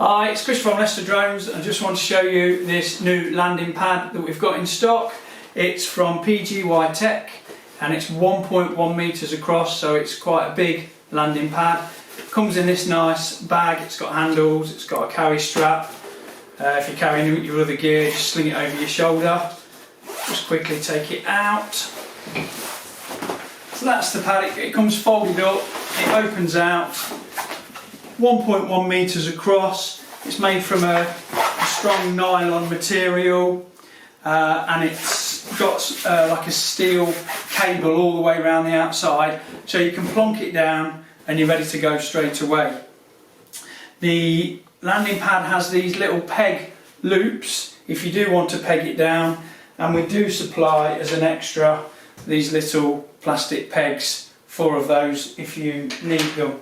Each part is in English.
Hi, it's Chris from Leicester Drones. I just want to show you this new landing pad that we've got in stock. It's from PGYTECH and it's 1.1 metres across, so it's quite a big landing pad. It comes in this nice bag, it's got handles, it's got a carry strap. If you're carrying your other gear, just sling it over your shoulder. Just quickly take it out. So that's the pad, it comes folded up, it opens out. 1.1 metres across. It's made from a strong nylon material and it's got like a steel cable all the way around the outside, so you can plonk it down and you're ready to go straight away. The landing pad has these little peg loops if you do want to peg it down, and we do supply as an extra these little plastic pegs, 4 of those if you need them.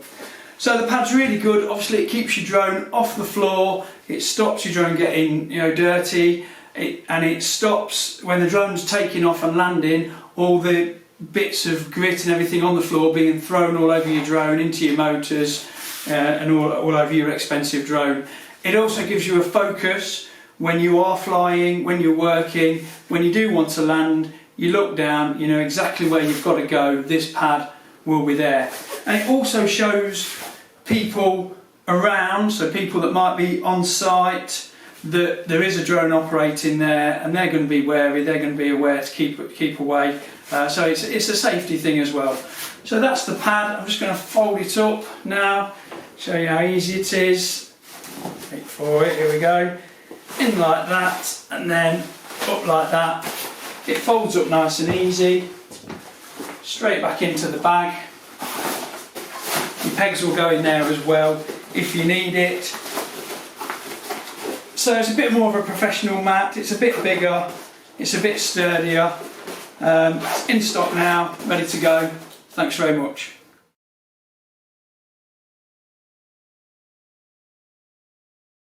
So the pad's really good. Obviously it keeps your drone off the floor, it stops your drone getting dirty, and it stops when the drone's taking off and landing all the bits of grit and everything on the floor being thrown all over your drone, into your motors and all over your expensive drone. It also gives you a focus when you are flying, when you're working, when you do want to land, you look down, you know exactly where you've got to go, this pad will be there. And it also shows people around, so people that might be on site, that there is a drone operating there and they're going to be wary, they're going to be aware to keep away. So it's a safety thing as well. So that's the pad. I'm just going to fold it up now, show you how easy it is. Wait for it, here we go. In like that and then up like that. It folds up nice and easy. Straight back into the bag. Your pegs will go in there as well if you need it. So it's a bit more of a professional mat, it's a bit bigger, it's a bit sturdier. It's in stock now, ready to go. Thanks very much.